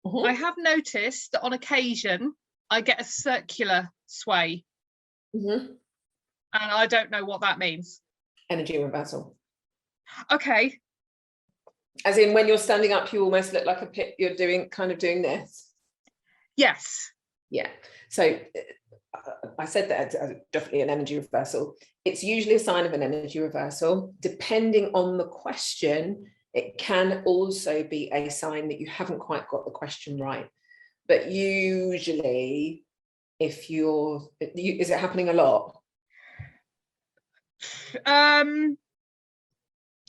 I have noticed that on occasion I get a circular sway, and I don't know what that means. Energy reversal. Okay. As in, when you're standing up, you almost look like a pit. You're doing this. Yes. Yeah. So I said that definitely an energy reversal. It's usually a sign of an energy reversal. Depending on the question, it can also be a sign that you haven't quite got the question right. But usually, if is it happening a lot?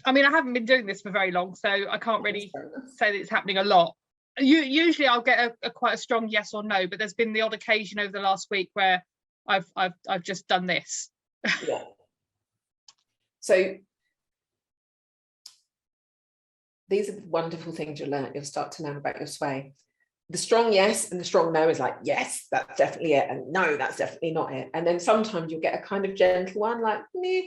I mean, I haven't been doing this for very long, so I can't really say that it's happening a lot. Usually I'll get a quite a strong yes or no, but there's been the odd occasion over the last week where I've just done this. Yeah. So these are the wonderful things you'll start to learn about your sway. The strong yes and the strong no is like, yes, that's definitely it, and no, that's definitely not it. And then sometimes you'll get a kind of gentle one, like,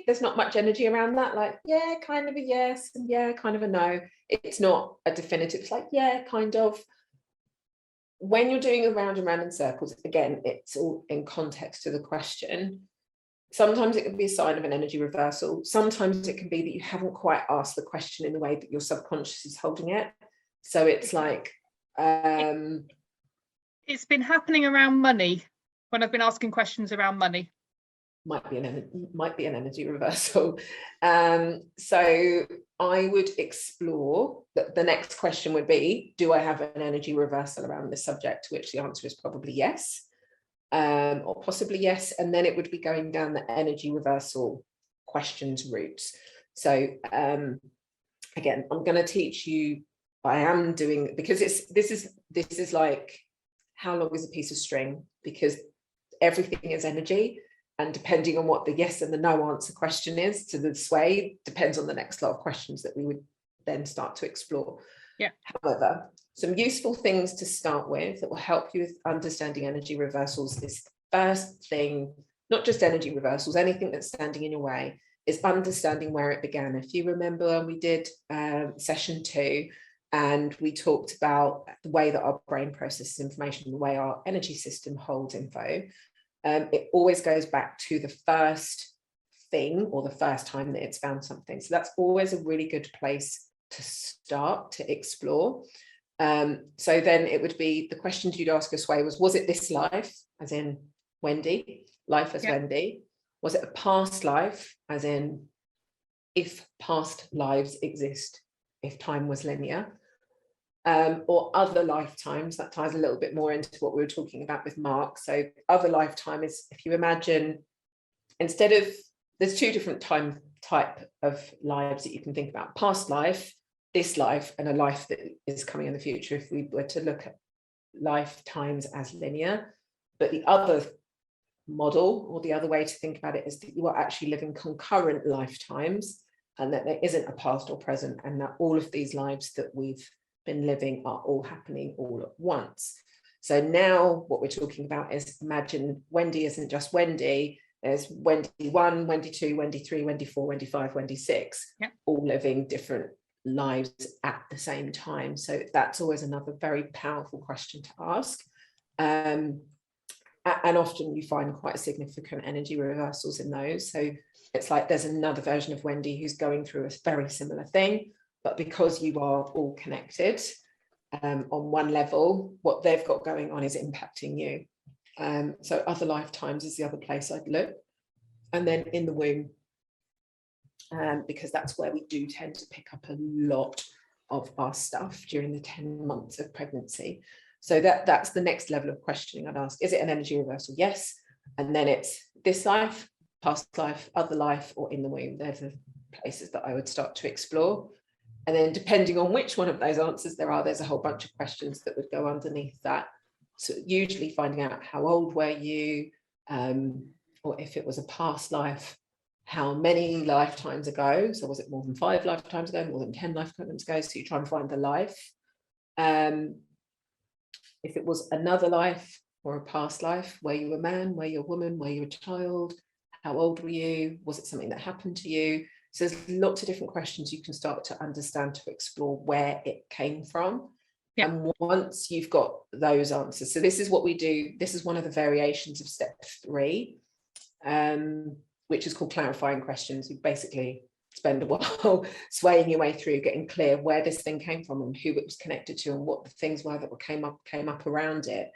there's not much energy around that, like, yeah, kind of a yes, and yeah, kind of a no. It's not a definitive, it's like, yeah, kind of. When you're doing around and round in circles, again, it's all in context to the question. Sometimes it can be a sign of an energy reversal. Sometimes it can be that you haven't quite asked the question in the way that your subconscious is holding it. So it's like, it's been happening around money when I've been asking questions around money. Might be an energy reversal. So I would explore that. The next question would be, do I have an energy reversal around this subject? To which the answer is probably yes, or possibly yes. And then it would be going down the energy reversal questions routes. So again, I'm going to teach you. I am doing, because this is like, how long is a piece of string? Because everything is energy, and depending on what the yes and the no answer question is to the sway depends on the next lot of questions that we would then start to explore. Yeah. However, some useful things to start with that will help you with understanding energy reversals is, first thing, not just energy reversals, anything that's standing in your way, is understanding where it began. If you remember when we did session 2, and we talked about the way that our brain processes information, the way our energy system holds info, it always goes back to the first thing or the first time that it's found something. So that's always a really good place to start to explore. So then it would be, the questions you'd ask a sway was it this life, as in Wendy, life as Wendy? Was it a past life, as in if past lives exist, if time was linear? Or other lifetimes? That ties a little bit more into what we were talking about with Mark. So other lifetime is, if you imagine, instead of, there's 2 different type of lives that you can think about: past life, this life, and a life that is coming in the future, if we were to look at lifetimes as linear. But the other model, or the other way to think about it, is that you are actually living concurrent lifetimes, and that there isn't a past or present, and that all of these lives that we've been living are all happening all at once. So now what we're talking about is, imagine Wendy isn't just Wendy. There's Wendy 1, Wendy 2, Wendy 3, Wendy 4, Wendy 5, Wendy 6, all living different lives at the same time. So that's always another very powerful question to ask. And often you find quite significant energy reversals in those. So it's like there's another version of Wendy who's going through a very similar thing, but because you are all connected on one level, what they've got going on is impacting you. So other lifetimes is the other place I'd look. And then in the womb, because that's where we do tend to pick up a lot of our stuff during the 10 months of pregnancy. So that's the next level of questioning I'd ask. Is it an energy reversal? Yes. And then it's this life, past life, other life, or in the womb. They're the places that I would start to explore. And then depending on which one of those answers there's a whole bunch of questions that would go underneath that. So usually finding out, how old were you? Or if it was a past life, how many lifetimes ago? So was it more than 5 lifetimes ago, more than 10 lifetimes ago? So you try and find the life. If it was another life or a past life, were you a man, were you a woman, were you a child? How old were you? Was it something that happened to you? So there's lots of different questions you can start to understand, to explore where it came from. Yeah. And once you've got those answers, so this is what we do. This is one of the variations of step 3, which is called clarifying questions. You basically spend a while swaying your way through, getting clear where this thing came from and who it was connected to and what the things were that came up around it,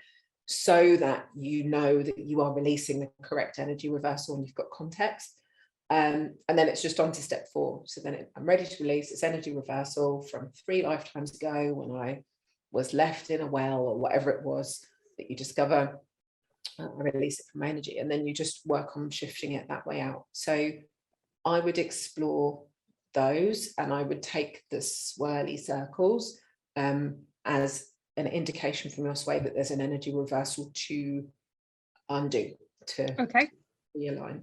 so that you know that you are releasing the correct energy reversal and you've got context. And then it's just on to step 4. So then I'm ready to release this energy reversal from 3 lifetimes ago when I was left in a well or whatever it was that you discover. I release it from my energy, and then you just work on shifting it that way out. So I would explore those, and I would take the swirly circles as an indication from your sway that there's an energy reversal to undo, to Okay. realign.